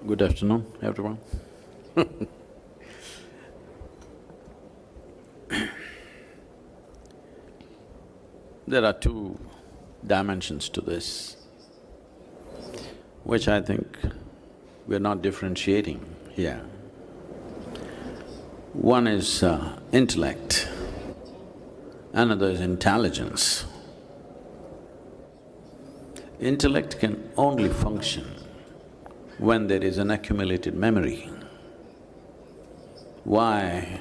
Good afternoon, everyone. There are two dimensions to this, which I think we're not differentiating here. One is intellect, another is intelligence. Intellect can only function when there is an accumulated memory. Why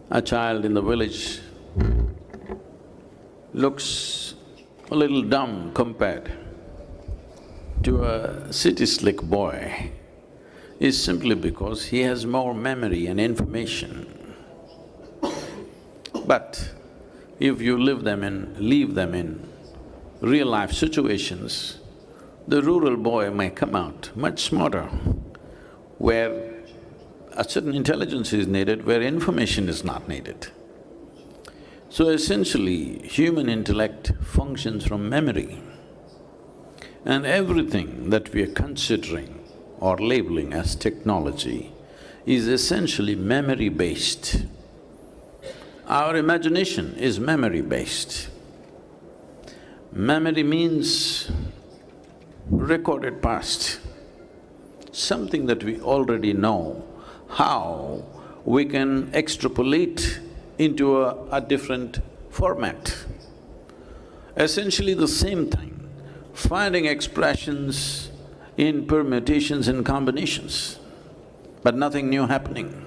a child in the village looks a little dumb compared to a city slick boy is simply because he has more memory and information. But if you leave them in real-life situations, the rural boy may come out much smarter, where a certain intelligence is needed, where information is not needed. So essentially, human intellect functions from memory, and everything that we are considering or labeling as technology is essentially memory-based. Our imagination is memory-based. Memory means recorded past, something that we already know. How we can extrapolate into a different format. Essentially the same thing, finding expressions in permutations and combinations, but nothing new happening.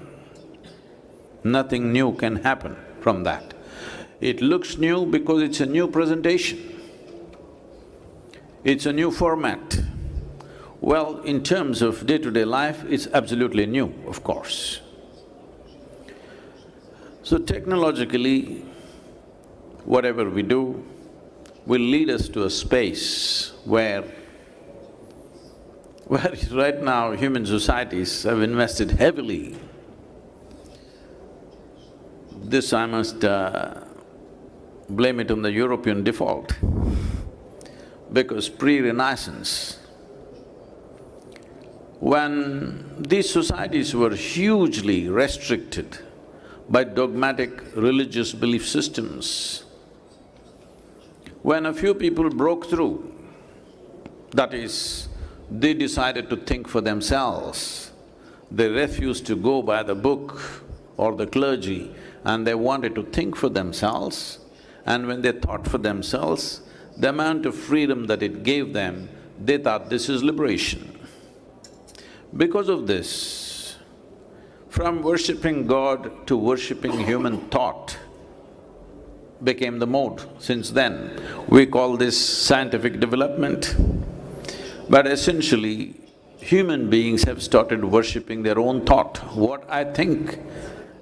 Nothing new can happen from that. It looks new because it's a new presentation. It's a new format. Well, in terms of day-to-day life, it's absolutely new, of course. So technologically, whatever we do will lead us to a space where right now human societies have invested heavily. This I must blame it on the European default, because pre-Renaissance, when these societies were hugely restricted by dogmatic religious belief systems, when a few people broke through, that is, they decided to think for themselves, they refused to go by the book or the clergy, and they wanted to think for themselves, and when they thought for themselves, the amount of freedom that it gave them, they thought this is liberation. Because of this, from worshipping God to worshipping human thought became the mode. Since then, we call this scientific development. But essentially, human beings have started worshipping their own thought. What I think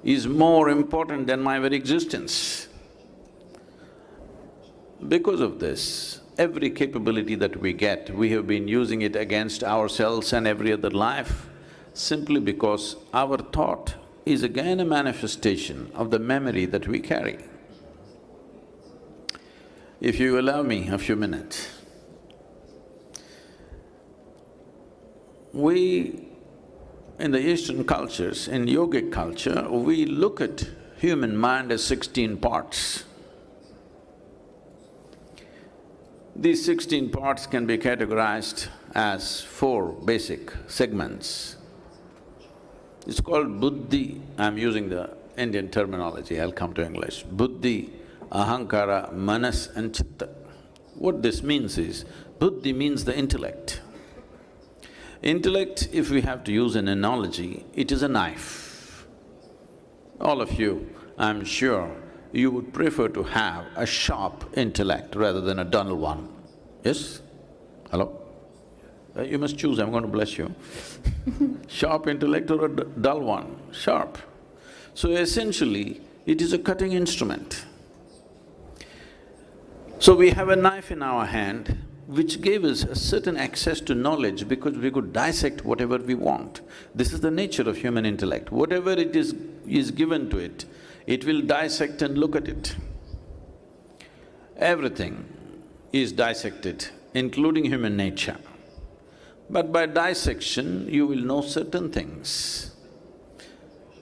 is more important than my very existence. Because of this, every capability that we get, we have been using it against ourselves and every other life, simply because our thought is again a manifestation of the memory that we carry. If you allow me a few minutes, we, in the Eastern cultures, in yogic culture, we look at human mind as 16 parts. These 16 parts can be categorized as 4 basic segments. It's called buddhi, I'm using the Indian terminology, I'll come to English. Buddhi, ahankara, manas and chitta. What this means is, buddhi means the intellect. Intellect, if we have to use an analogy, it is a knife. All of you, I'm sure, you would prefer to have a sharp intellect rather than a dull one. Yes? Hello? You must choose, I'm going to bless you. Sharp intellect or a dull one? Sharp. So essentially, it is a cutting instrument. So we have a knife in our hand which gave us a certain access to knowledge because we could dissect whatever we want. This is the nature of human intellect. Whatever it is given to it, it will dissect and look at it. Everything is dissected, including human nature. But by dissection, you will know certain things.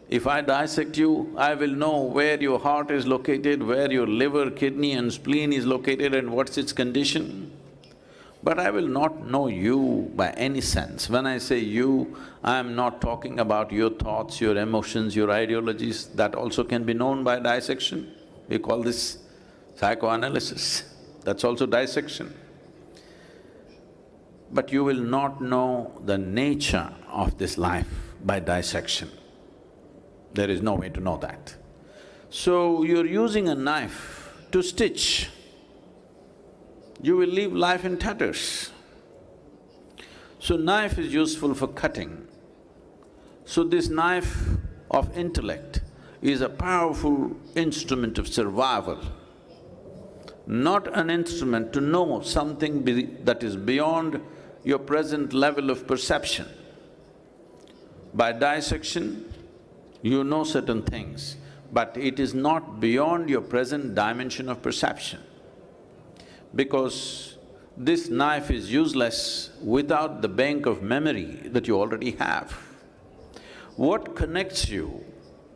If I dissect you, I will know where your heart is located, where your liver, kidney and spleen is located and what's its condition. But I will not know you by any sense. When I say you, I am not talking about your thoughts, your emotions, your ideologies, that also can be known by dissection. We call this psychoanalysis, that's also dissection. But you will not know the nature of this life by dissection. There is no way to know that. So you're using a knife to stitch. You will leave life in tatters. So knife is useful for cutting. So this knife of intellect is a powerful instrument of survival, not an instrument to know something that is beyond your present level of perception. By dissection, you know certain things, but it is not beyond your present dimension of perception. Because this knife is useless without the bank of memory that you already have. What connects you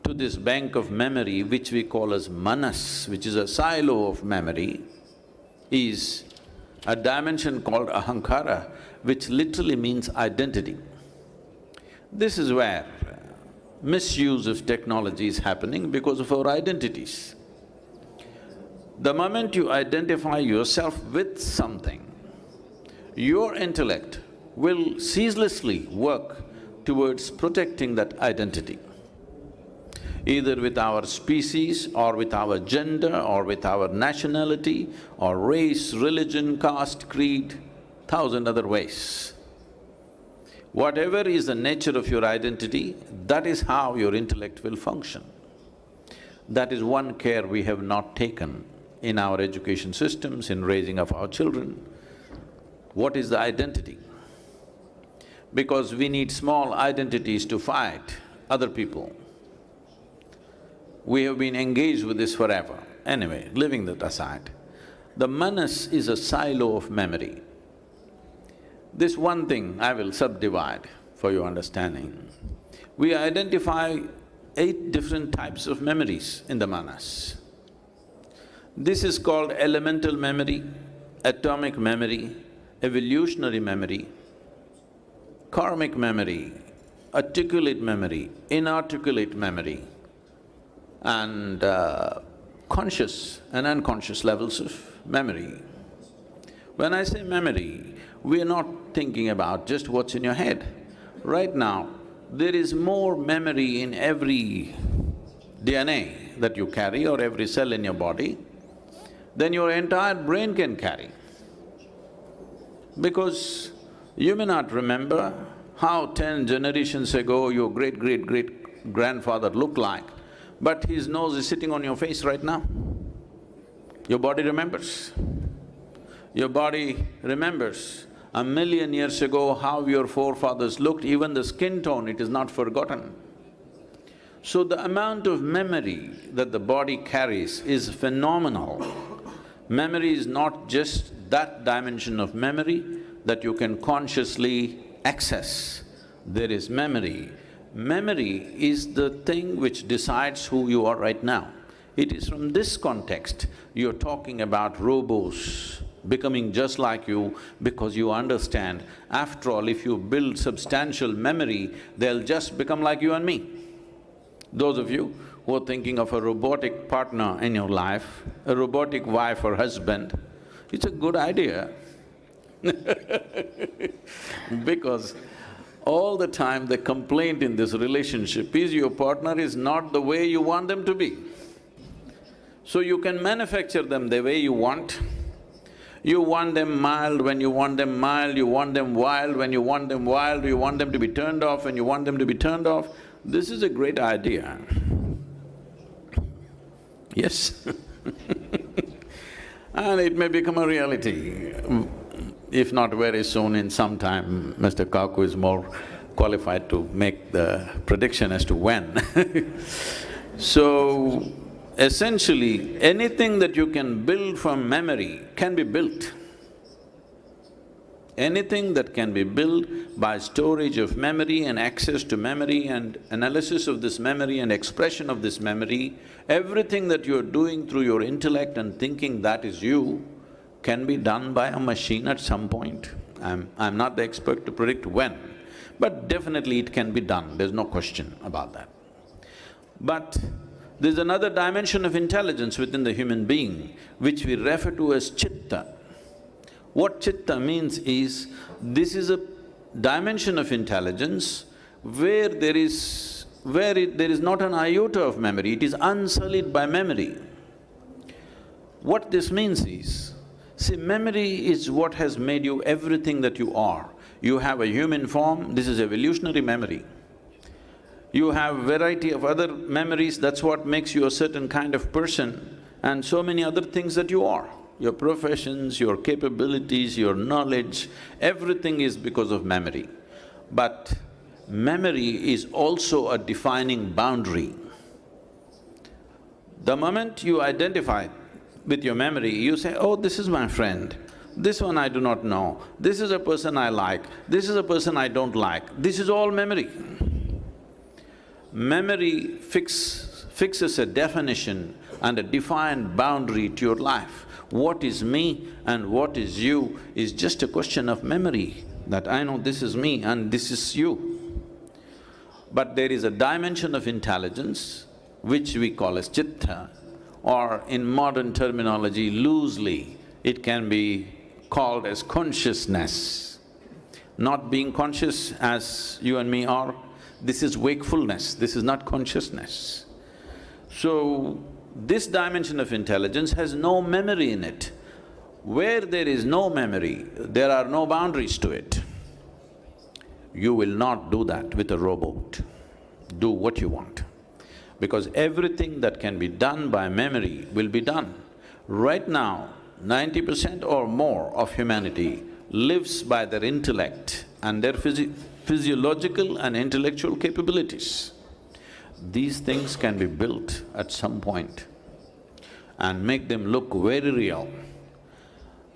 to this bank of memory, which we call as manas, which is a silo of memory, is a dimension called ahankara, which literally means identity. This is where misuse of technology is happening because of our identities. The moment you identify yourself with something, your intellect will ceaselessly work towards protecting that identity, either with our species or with our gender or with our nationality or race, religion, caste, creed, 1,000 other ways. Whatever is the nature of your identity, that is how your intellect will function. That is one care we have not taken in our education systems, in raising of our children. What is the identity? Because we need small identities to fight other people. We have been engaged with this forever. Anyway, leaving that aside, the manas is a silo of memory. This one thing I will subdivide for your understanding. We identify 8 different types of memories in the manas. This is called elemental memory, atomic memory, evolutionary memory, karmic memory, articulate memory, inarticulate memory, and conscious and unconscious levels of memory. When I say memory, we are not thinking about just what's in your head. Right now, there is more memory in every DNA that you carry or every cell in your body than your entire brain can carry. Because you may not remember how 10 generations ago your great-great-great-grandfather looked like, but his nose is sitting on your face right now. Your body remembers. Your body remembers 1,000,000 years ago how your forefathers looked, even the skin tone, it is not forgotten. So the amount of memory that the body carries is phenomenal. Memory is not just that dimension of memory that you can consciously access. There is memory. Memory is the thing which decides who you are right now. It is from this context you're talking about robots becoming just like you because you understand, after all, if you build substantial memory, they'll just become like you and me. Those of you who are thinking of a robotic partner in your life, a robotic wife or husband, it's a good idea because all the time the complaint in this relationship is your partner is not the way you want them to be. So you can manufacture them the way you want. You want them mild when you want them mild, you want them wild when you want them wild, you want them to be turned off when you want them to be turned off. This is a great idea. Yes and it may become a reality. If not very soon, in some time, Mr. Kaku is more qualified to make the prediction as to when So, essentially, anything that you can build from memory can be built. Anything that can be built by storage of memory and access to memory and analysis of this memory and expression of this memory, everything that you're doing through your intellect and thinking that is you, can be done by a machine at some point. I'm not the expert to predict when, but definitely it can be done, there's no question about that. But there's another dimension of intelligence within the human being, which we refer to as chitta. What chitta means is, this is a dimension of intelligence where there is not an iota of memory, it is unsullied by memory. What this means is, see, memory is what has made you everything that you are. You have a human form, this is evolutionary memory. You have variety of other memories, that's what makes you a certain kind of person, and so many other things that you are. Your professions, your capabilities, your knowledge, everything is because of memory. But memory is also a defining boundary. The moment you identify with your memory, you say, oh, this is my friend, this one I do not know, this is a person I like, this is a person I don't like, this is all memory. Memory fixes a definition and a defined boundary to your life. What is me and what is you is just a question of memory, that I know this is me and this is you. But there is a dimension of intelligence which we call as chitta, or in modern terminology, loosely, it can be called as consciousness. Not being conscious as you and me are, this is wakefulness, this is not consciousness. So, this dimension of intelligence has no memory in it. Where there is no memory, there are no boundaries to it. You will not do that with a robot. Do what you want. Because everything that can be done by memory will be done. Right now, 90% or more of humanity lives by their intellect and their physiological and intellectual capabilities. These things can be built at some point and make them look very real.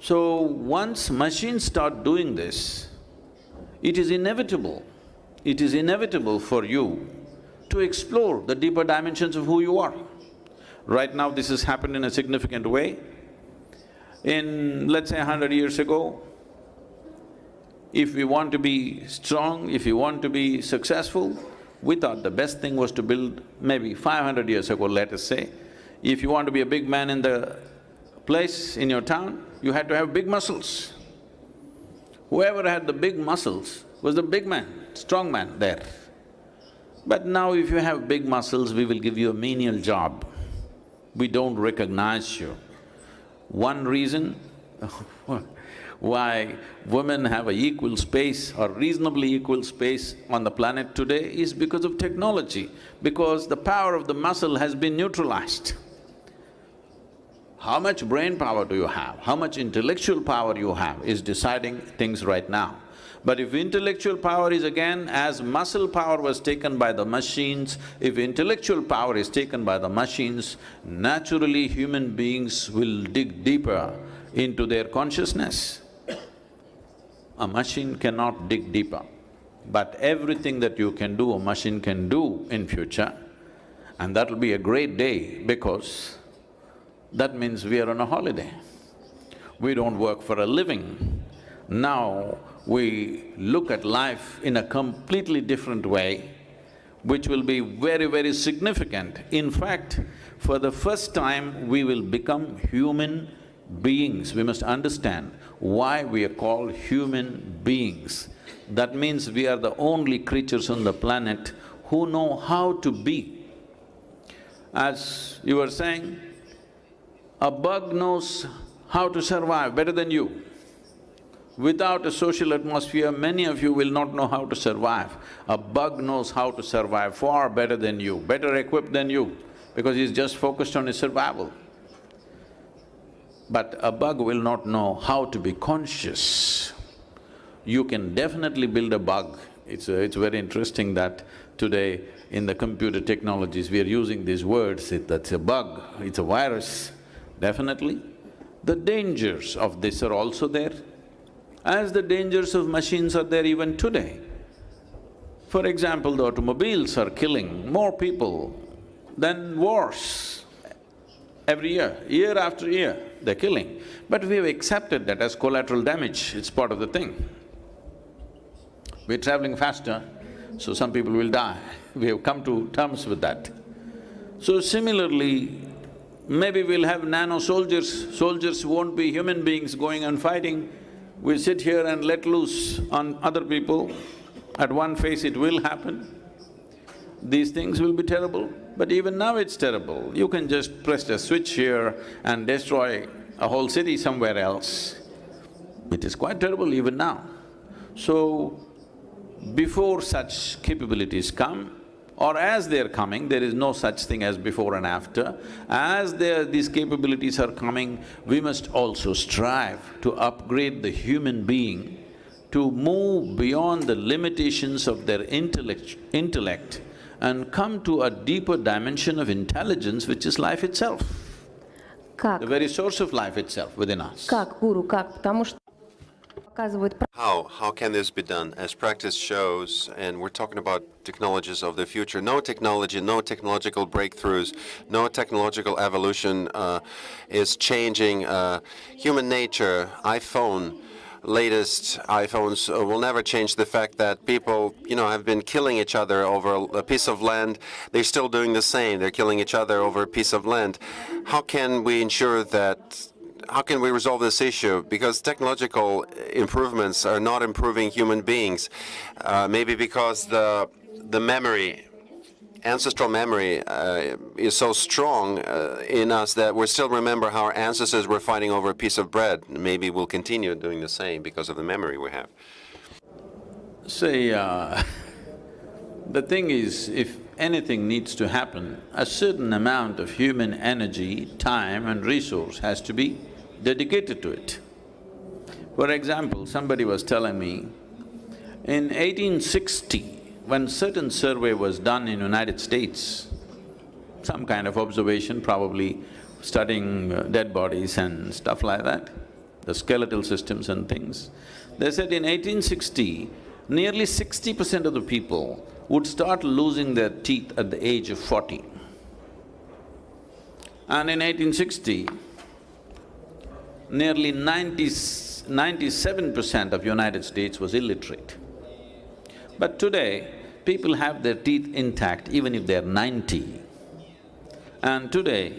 So, once machines start doing this, it is inevitable for you to explore the deeper dimensions of who you are. Right now, this has happened in a significant way. In, let's say, 100 years ago, if we want to be strong, if we want to be successful, we thought the best thing was to build, maybe 500 years ago, let us say, if you want to be a big man in the place, in your town, you had to have big muscles. Whoever had the big muscles was the big man, strong man there. But now if you have big muscles, we will give you a menial job. We don't recognize you. One reason why women have a equal space or reasonably equal space on the planet today is because of technology, because the power of the muscle has been neutralized. How much brain power do you have, how much intellectual power you have is deciding things right now. But if intellectual power is again, as muscle power was taken by the machines, if intellectual power is taken by the machines, naturally human beings will dig deeper into their consciousness. A machine cannot dig deeper, but everything that you can do, a machine can do in future, and that'll be a great day because that means we are on a holiday. We don't work for a living. Now we look at life in a completely different way, which will be very, very significant. In fact, for the first time, we will become human beings. We must understand why we are called human beings. That means we are the only creatures on the planet who know how to be. As you were saying, a bug knows how to survive better than you. Without a social atmosphere, many of you will not know how to survive. A bug knows how to survive far better than you, better equipped than you, because he's just focused on his survival. But a bug will not know how to be conscious. You can definitely build a bug. It's very interesting that today in the computer technologies we are using these words, that's a bug, it's a virus. Definitely. The dangers of this are also there. as the dangers of machines are there even today. For example, the automobiles are killing more people than wars every year after year, they're killing. But we have accepted that as collateral damage, it's part of the thing. We're traveling faster, so some people will die. We have come to terms with that. So similarly, maybe we'll have nano-soldiers. Soldiers won't be human beings going and fighting. We sit here and let loose on other people. At one phase it will happen. These things will be terrible, but even now it's terrible. You can just press a switch here and destroy a whole city somewhere else. It is quite terrible even now. So, before such capabilities come, or as they're coming, there is no such thing as before and after. As these capabilities are coming, we must also strive to upgrade the human being to move beyond the limitations of their intellect and come to a deeper dimension of intelligence, which is life itself. Как? The very source of life itself within us. Как, гуру, как? Потому что показывают… How can this be done? As practice shows, and we're talking about technologies of the future, no technology, no technological breakthroughs, no technological evolution is changing human nature. Latest iPhones will never change the fact that people, have been killing each other over a piece of land. They're still doing the same. They're killing each other over a piece of land. How can we ensure that? How can we resolve this issue? Because technological improvements are not improving human beings. Maybe because the memory, ancestral memory is so strong in us that we still remember how our ancestors were fighting over a piece of bread. Maybe we'll continue doing the same because of the memory we have. Say, the thing is, if anything needs to happen, a certain amount of human energy, time and resource has to be dedicated to it. For example, somebody was telling me, in 1860, when certain survey was done in United States, some kind of observation, probably studying dead bodies and stuff like that, the skeletal systems and things, they said in 1860, nearly 60% of the people would start losing their teeth at the age of 40. And in 1860, nearly 97% of United States was illiterate. But today, people have their teeth intact even if they're 90. And today,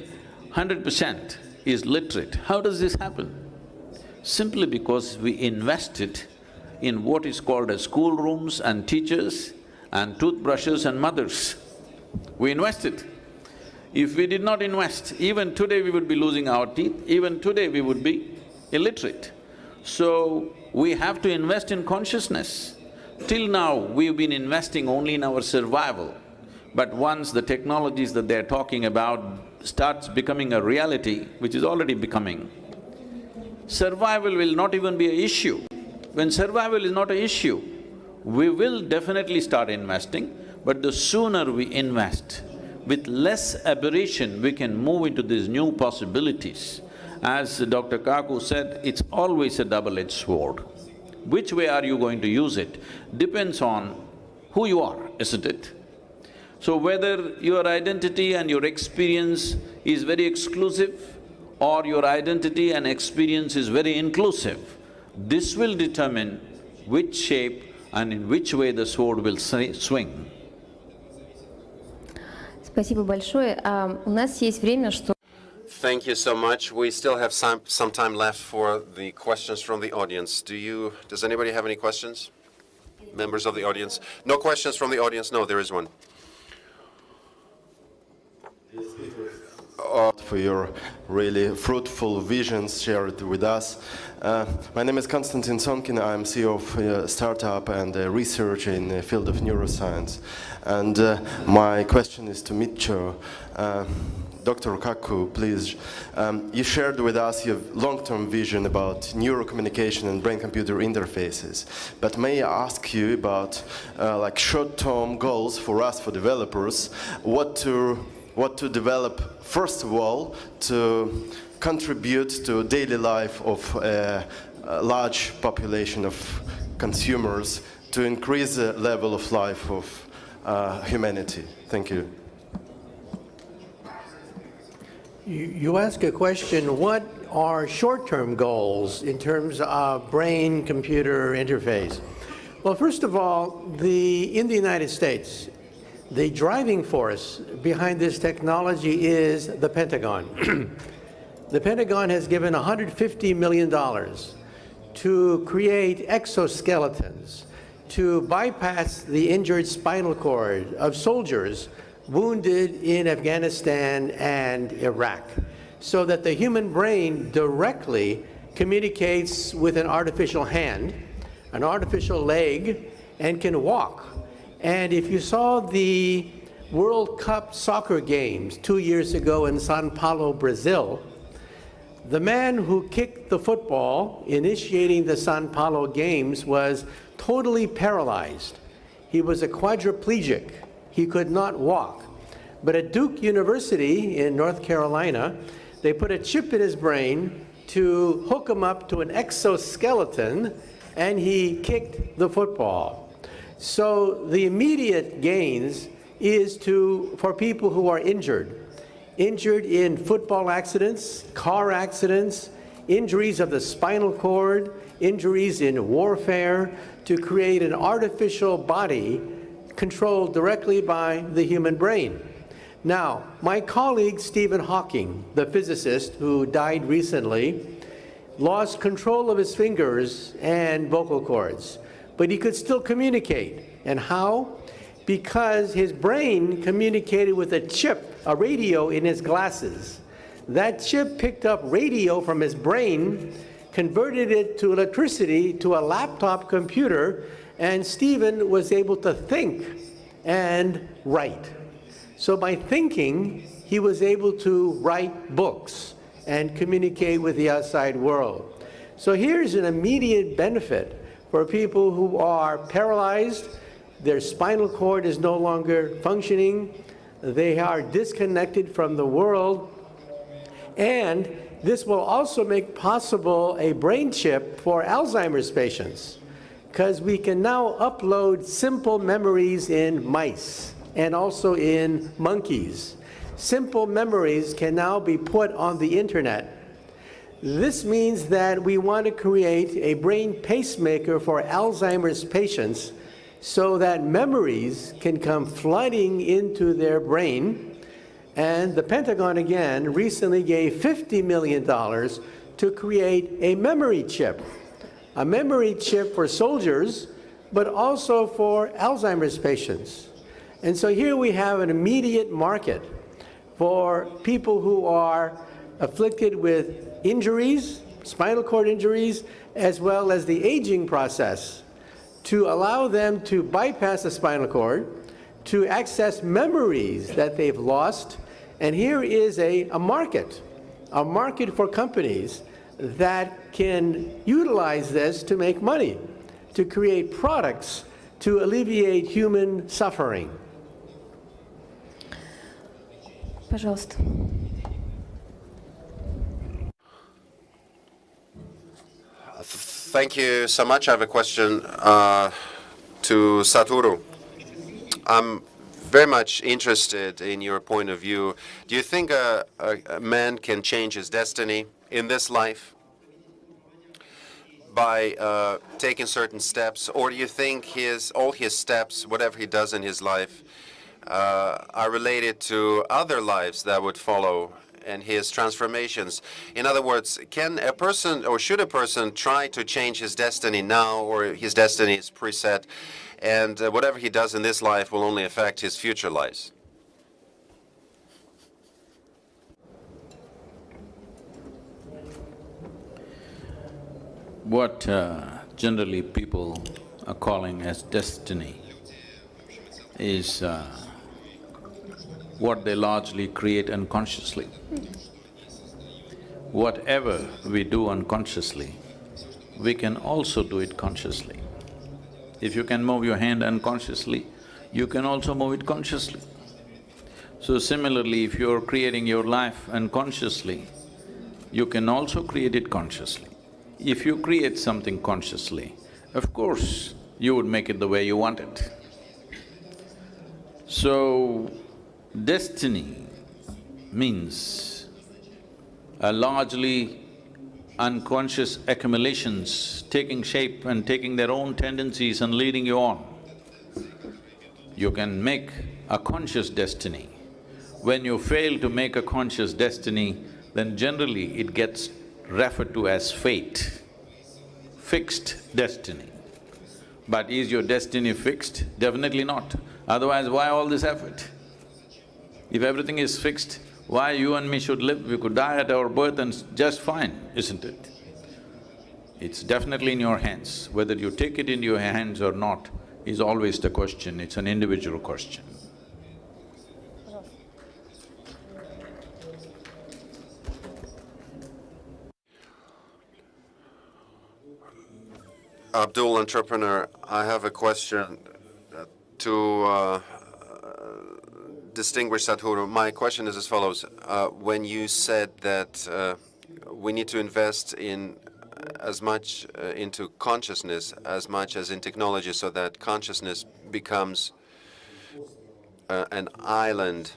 100% is literate. How does this happen? Simply because we invested in what is called as schoolrooms and teachers and toothbrushes and mothers. We invested. If we did not invest, even today we would be losing our teeth, even today we would be illiterate. So, we have to invest in consciousness. Till now, we've been investing only in our survival. But once the technologies that they're talking about starts becoming a reality, which is already becoming, survival will not even be an issue. When survival is not an issue, we will definitely start investing, but the sooner we invest, with less aberration, we can move into these new possibilities. As Dr. Kaku said, it's always a double-edged sword. Which way are you going to use it depends on who you are, isn't it? So whether your identity and your experience is very exclusive or your identity and experience is very inclusive, this will determine which shape and in which way the sword will swing. Спасибо большое. У нас есть время, что… Thank you so much. We still have some time left for the questions from the audience. Does anybody have any questions? Members of the audience? No questions from the audience? No, there is one. For your really fruitful visions shared with us. My name is Konstantin Sonkin. I'm CEO of a startup and a researcher in the field of neuroscience. And my question is to Michio. Dr. Kaku, please, you shared with us your long-term vision about neurocommunication and brain-computer interfaces. But may I ask you about like short-term goals for us, for developers, what to develop first of all to contribute to daily life of a large population of consumers to increase the level of life of humanity. Thank you. You ask a question, what are short-term goals in terms of brain-computer interface? Well, first of all, in the United States, the driving force behind this technology is the Pentagon. The Pentagon has given $150 million to create exoskeletons to bypass the injured spinal cord of soldiers wounded in Afghanistan and Iraq, so that the human brain directly communicates with an artificial hand, an artificial leg, and can walk. And if you saw the World Cup soccer games 2 years ago in Sao Paulo, Brazil, the man who kicked the football, initiating the Sao Paulo games, was totally paralyzed. He was a quadriplegic. He could not walk. But at Duke University in North Carolina, they put a chip in his brain to hook him up to an exoskeleton, and he kicked the football. So the immediate gains is for people who are injured in football accidents, car accidents, injuries of the spinal cord, injuries in warfare, to create an artificial body controlled directly by the human brain. Now, my colleague Stephen Hawking, the physicist who died recently, lost control of his fingers and vocal cords, but he could still communicate. And how? Because his brain communicated with a chip, a radio in his glasses. That chip picked up radio from his brain, converted it to electricity to a laptop computer, and Stephen was able to think and write. So by thinking, he was able to write books and communicate with the outside world. So here's an immediate benefit for people who are paralyzed, their spinal cord is no longer functioning, they are disconnected from the world, and this will also make possible a brain chip for Alzheimer's patients, because we can now upload simple memories in mice and also in monkeys. Simple memories can now be put on the internet. This means that we want to create a brain pacemaker for Alzheimer's patients so that memories can come flooding into their brain. And the Pentagon, again, recently gave $50 million to create a memory chip for soldiers, but also for Alzheimer's patients. And so here we have an immediate market for people who are afflicted with injuries, spinal cord injuries, as well as the aging process, to allow them to bypass the spinal cord, to access memories that they've lost. And here is a market for companies that can utilize this to make money, to create products to alleviate human suffering. Пожалуйста. Thank you so much. I have a question to Sadhguru. I'm very much interested in your point of view. Do you think a man can change his destiny in this life by taking certain steps, or do you think all his steps, whatever he does in his life, are related to other lives that would follow and his transformations? In other words, can a person, or should a person, try to change his destiny now, or his destiny is preset, and whatever he does in this life will only affect his future lives? What generally people are calling as destiny is what they largely create unconsciously. Whatever we do unconsciously, we can also do it consciously. If you can move your hand unconsciously, you can also move it consciously. So similarly, if you're creating your life unconsciously, you can also create it consciously. if you create something consciously, of course, you would make it the way you want it. So, destiny means a largely unconscious accumulations taking shape and taking their own tendencies and leading you on. You can make a conscious destiny. When you fail to make a conscious destiny, then generally it gets referred to as fate, fixed destiny. But is your destiny fixed? Definitely not. Otherwise, why all this effort? If everything is fixed, why you and me should live? We could die at our birth and just fine, isn't it? It's definitely in your hands. Whether you take it into your hands or not is always the question, it's an individual question. Abdul, entrepreneur, I have a question to distinguish Sadhguru. My question is as follows. When you said that we need to invest in as much into consciousness as much as in technology so that consciousness becomes an island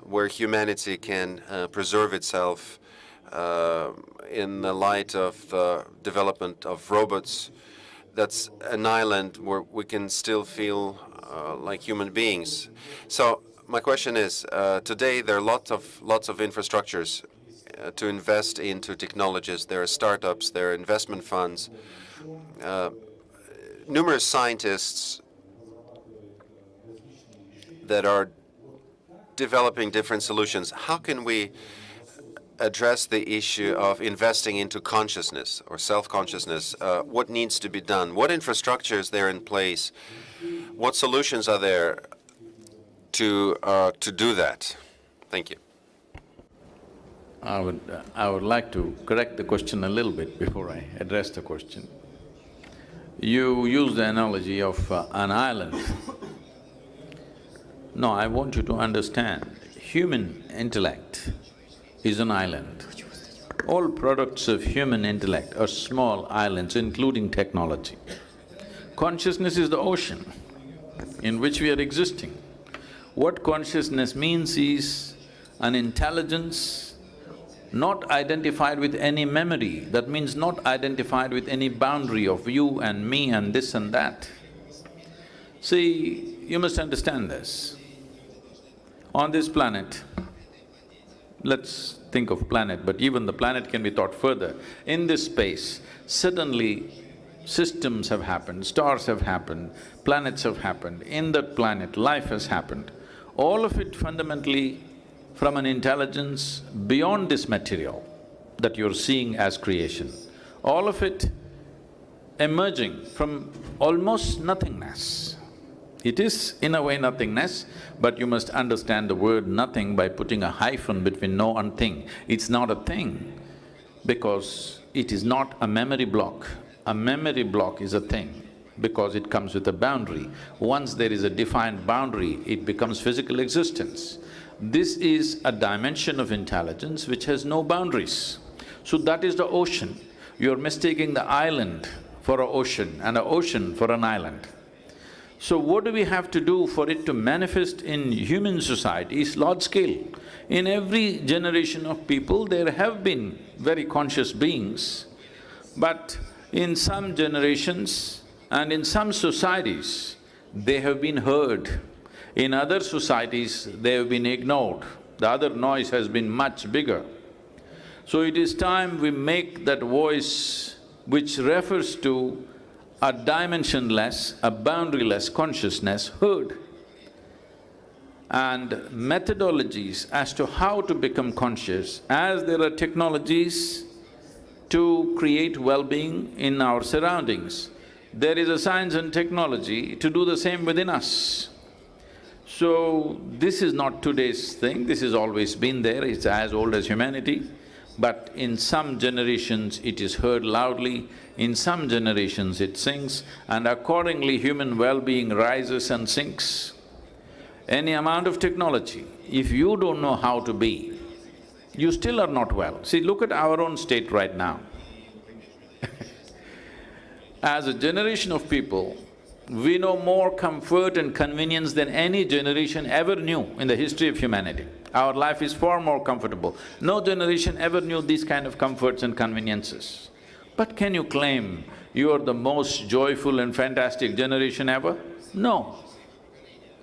where humanity can preserve itself in the light of the development of robots, that's an island where we can still feel like human beings. So my question is, today there are lots of infrastructures to invest into technologies. There are startups, there are investment funds, numerous scientists that are developing different solutions. How can we address the issue of investing into consciousness or self-consciousness? What needs to be done? What infrastructure is there in place? What solutions are there to do that? Thank you. I would like to correct the question a little bit before I address the question. You used the analogy of an island. No, I want you to understand, human intellect is an island. All products of human intellect are small islands, including technology. Consciousness is the ocean in which we are existing. What consciousness means is an intelligence not identified with any memory, that means not identified with any boundary of you and me and this and that. See, you must understand this. On this planet, let's think of planet, but even the planet can be thought further. In this space, suddenly systems have happened, stars have happened, planets have happened. In that planet, life has happened. All of it fundamentally from an intelligence beyond this material that you're seeing as creation. All of it emerging from almost nothingness. It is in a way nothingness, but you must understand the word nothing by putting a hyphen between no and thing. It's not a thing because it is not a memory block. A memory block is a thing because it comes with a boundary. Once there is a defined boundary, it becomes physical existence. This is a dimension of intelligence which has no boundaries. So that is the ocean. You're mistaking the island for an ocean and an ocean for an island. So what do we have to do for it to manifest in human society is large scale. In every generation of people, there have been very conscious beings, but in some generations and in some societies, they have been heard. In other societies, they have been ignored. The other noise has been much bigger. So it is time we make that voice which refers to a dimensionless, a boundaryless consciousness heard. And methodologies as to how to become conscious, as there are technologies to create well-being in our surroundings, there is a science and technology to do the same within us. So, this is not today's thing, this has always been there, it's as old as humanity. But in some generations it is heard loudly, in some generations it sinks, and accordingly human well-being rises and sinks. Any amount of technology, if you don't know how to be, you still are not well. See, look at our own state right now. As a generation of people, we know more comfort and convenience than any generation ever knew in the history of humanity. Our life is far more comfortable. No generation ever knew these kind of comforts and conveniences. But can you claim you are the most joyful and fantastic generation ever? No.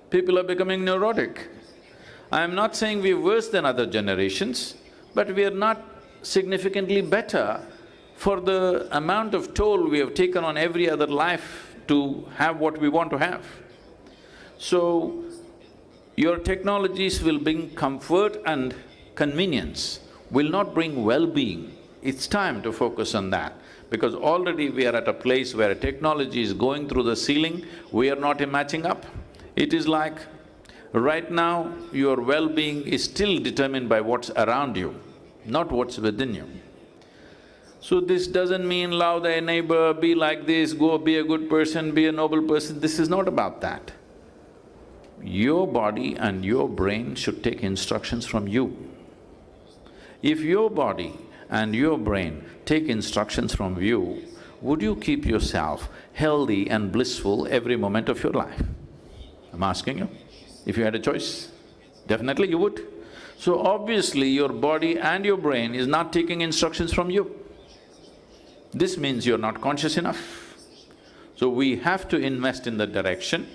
People are becoming neurotic. I am not saying we're worse than other generations, but we are not significantly better for the amount of toll we have taken on every other life to have what we want to have. So, your technologies will bring comfort and convenience, will not bring well-being. It's time to focus on that, because already we are at a place where technology is going through the ceiling, we are not matching up. It is like, right now, your well-being is still determined by what's around you, not what's within you. So this doesn't mean love thy neighbor, be like this, go be a good person, be a noble person, this is not about that. Your body and your brain should take instructions from you. If your body and your brain take instructions from you, would you keep yourself healthy and blissful every moment of your life? I'm asking you. If you had a choice, definitely you would. So obviously your body and your brain is not taking instructions from you. This means you're not conscious enough. So we have to invest in that direction.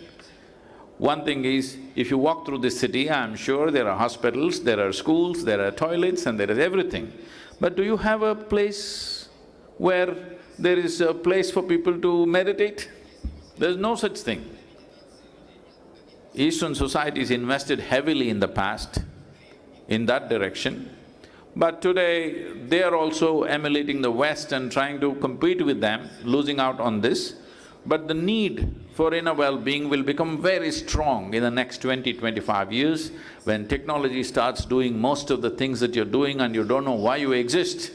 One thing is, if you walk through this city, I'm sure there are hospitals, there are schools, there are toilets and there is everything. But do you have a place where there is a place for people to meditate? There's no such thing. Eastern societies invested heavily in the past in that direction, but today they are also emulating the West and trying to compete with them, losing out on this. But the need for inner well-being will become very strong in the next 20-25 years when technology starts doing most of the things that you're doing and you don't know why you exist.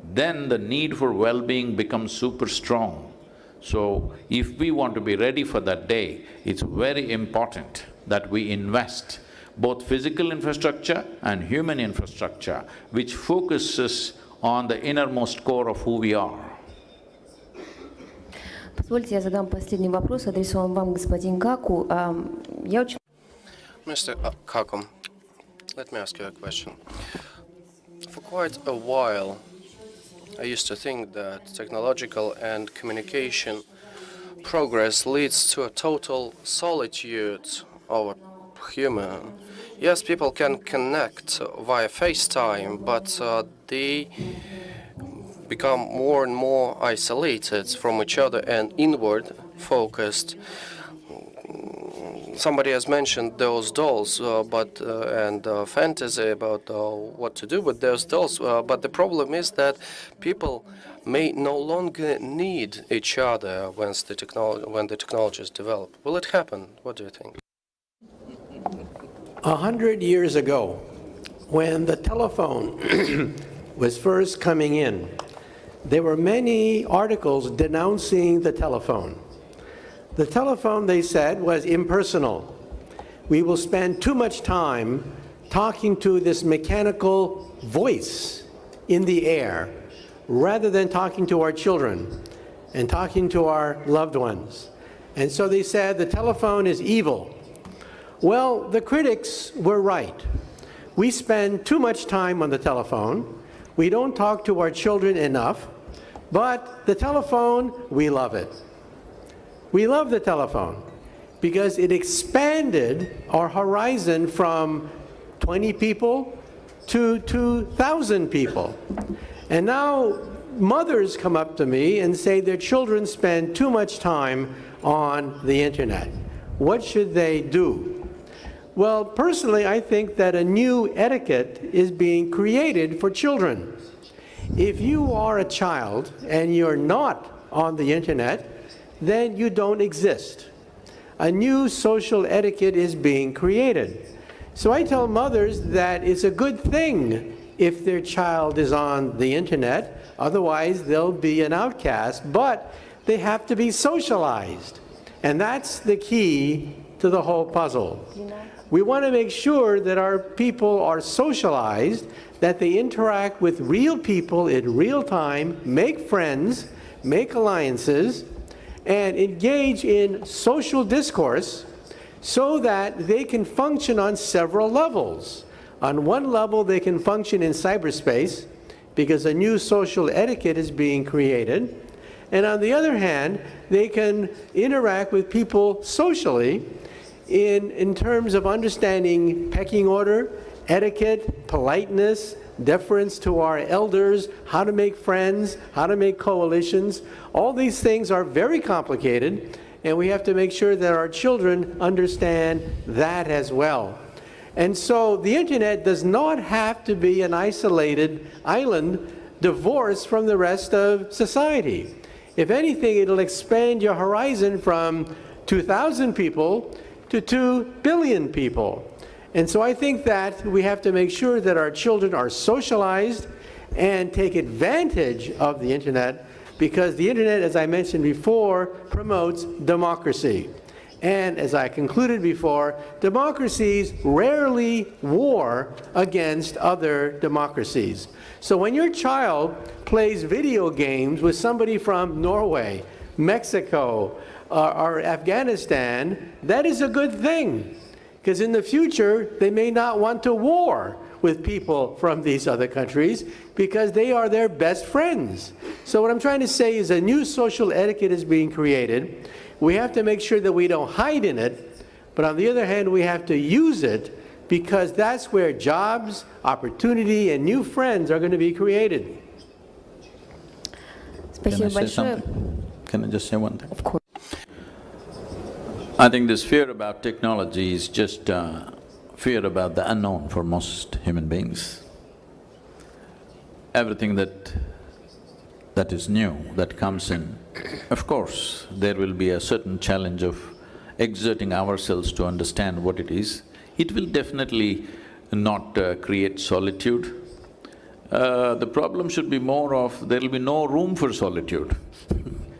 Then the need for well-being becomes super strong. So, if we want to be ready for that day, it's very important that we invest both physical infrastructure and human infrastructure, which focuses on the innermost core of who we are. Позвольте, я задам последний вопрос, адресован вам, господин Каку. Я очень… Mr. Kaku, let me ask you a question. For quite a while, I used to think that technological and communication progress leads to a total solitude of a human. Yes, people can connect via FaceTime, but they become more and more isolated from each other and inward focused. Somebody has mentioned those dolls, and fantasy about what to do with those dolls. But the problem is that people may no longer need each other when the technology is developed. Will it happen? What do you think? 100 years ago, when the telephone was first coming in, there were many articles denouncing the telephone. The telephone, they said, was impersonal. We will spend too much time talking to this mechanical voice in the air rather than talking to our children and talking to our loved ones. And so they said the telephone is evil. Well, the critics were right. We spend too much time on the telephone, we don't talk to our children enough, but the telephone, we love it. We love the telephone because it expanded our horizon from 20 people to 2,000 people. And now mothers come up to me and say their children spend too much time on the internet. What should they do? Well, personally, I think that a new etiquette is being created for children. If you are a child and you're not on the internet, then you don't exist. A new social etiquette is being created. So I tell mothers that it's a good thing if their child is on the internet, otherwise they'll be an outcast, but they have to be socialized. And that's the key to the whole puzzle. We want to make sure that our people are socialized, that they interact with real people in real time, make friends, make alliances, and engage in social discourse so that they can function on several levels. On one level, they can function in cyberspace because a new social etiquette is being created. And on the other hand, they can interact with people socially in terms of understanding pecking order, etiquette, politeness, deference to our elders, how to make friends, how to make coalitions. All these things are very complicated, and we have to make sure that our children understand that as well. And so the internet does not have to be an isolated island divorced from the rest of society. If anything, it'll expand your horizon from 2,000 people to 2 billion people. And so I think that we have to make sure that our children are socialized and take advantage of the internet, because the internet, as I mentioned before, promotes democracy. And as I concluded before, democracies rarely war against other democracies. So when your child plays video games with somebody from Norway, Mexico, or Afghanistan, that is a good thing. Because in the future, they may not want to war with people from these other countries because they are their best friends. So what I'm trying to say is a new social etiquette is being created. We have to make sure that we don't hide in it, but on the other hand, we have to use it because that's where jobs, opportunity, and new friends are going to be created. Спасибо большое. Can I just say one thing? Of course. I think this fear about technology is just fear about the unknown for most human beings. Everything that is new, that comes in, of course, there will be a certain challenge of exerting ourselves to understand what it is. It will definitely not create solitude. The problem should be more of, there will be no room for solitude.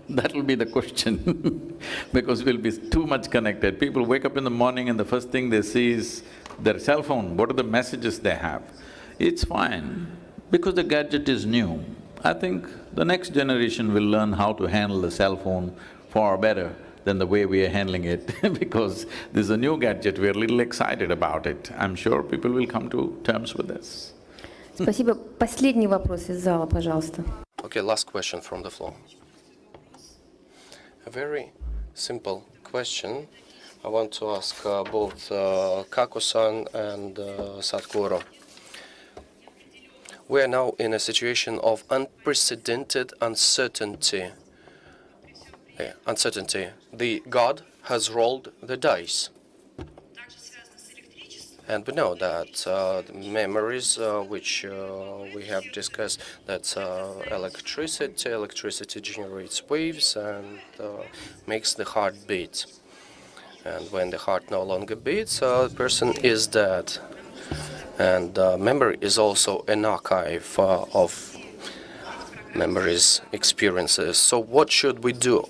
That will be the question because we'll be too much connected. People wake up in the morning and the first thing they see is their cell phone. What are the messages they have? It's fine, because the gadget is new. I think the next generation will learn how to handle the cell phone far better than the way we are handling it because this is a new gadget, we're a little excited about it. I'm sure people will come to terms with this. Спасибо. Последний вопрос из зала, пожалуйста. Okay, last question from the floor. A very simple question I want to ask both Kaku-san and Sadhguru. We are now in a situation of unprecedented uncertainty. The God has rolled the dice. And we know that the memories which we have discussed, that electricity generates waves and makes the heart beat. And when the heart no longer beats, the person is dead. And memory is also an archive of memories, experiences. So what should we do?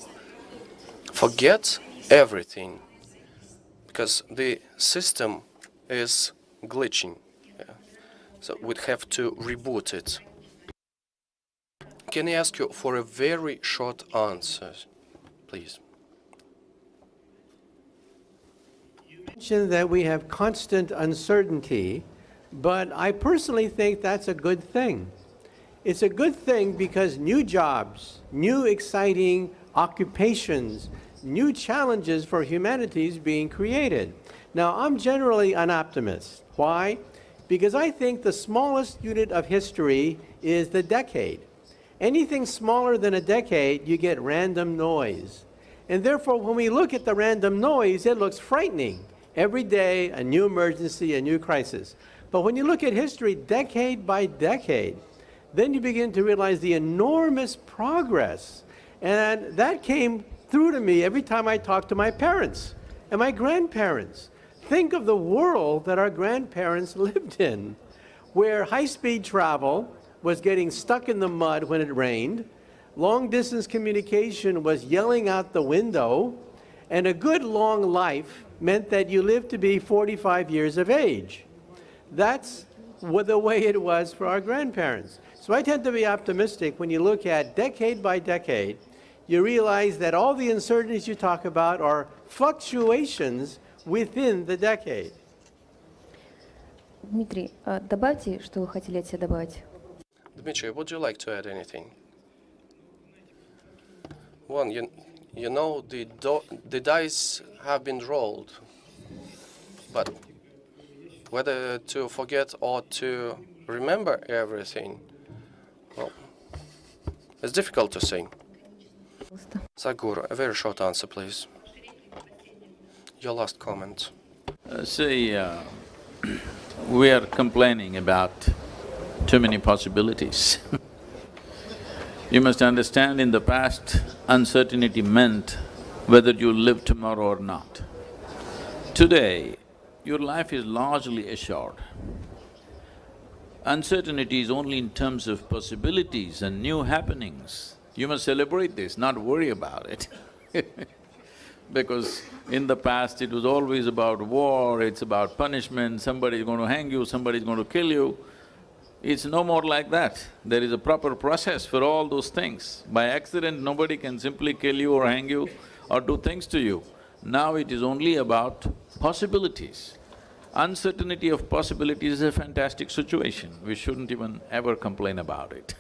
Forget everything, because the system is glitching. So we'd have to reboot it. Can I ask you for a very short answer, please? You mentioned that we have constant uncertainty, but I personally think that's a good thing. It's a good thing because new jobs, new exciting occupations, new challenges for humanity is being created. Now, I'm generally an optimist. Why? Because I think the smallest unit of history is the decade. Anything smaller than a decade, you get random noise. And therefore, when we look at the random noise, it looks frightening. Every day, a new emergency, a new crisis. But when you look at history decade by decade, then you begin to realize the enormous progress. And that came through to me every time I talked to my parents and my grandparents. Think of the world that our grandparents lived in, where high-speed travel was getting stuck in the mud when it rained, long-distance communication was yelling out the window, And a good long life meant that you lived to be 45 years of age. That's the way it was for our grandparents. So I tend to be optimistic when you look at decade by decade, you realize that all the uncertainties you talk about are fluctuations within the decade. Дмитрий, добавьте, что вы хотели от себя добавить. Dmitry, would you like to add anything? One, you know, the dice have been rolled, but whether to forget or to remember everything, well, it's difficult to say. Sadhguru, a very short answer, please. Your last comment. We are complaining about too many possibilities. You must understand, in the past, uncertainty meant whether you live tomorrow or not. Today, your life is largely assured. Uncertainty is only in terms of possibilities and new happenings. You must celebrate this, not worry about it. Because in the past it was always about war, it's about punishment, somebody is going to hang you, somebody is going to kill you. It's no more like that. There is a proper process for all those things. By accident, nobody can simply kill you or hang you or do things to you. Now it is only about possibilities. Uncertainty of possibilities is a fantastic situation. We shouldn't even ever complain about it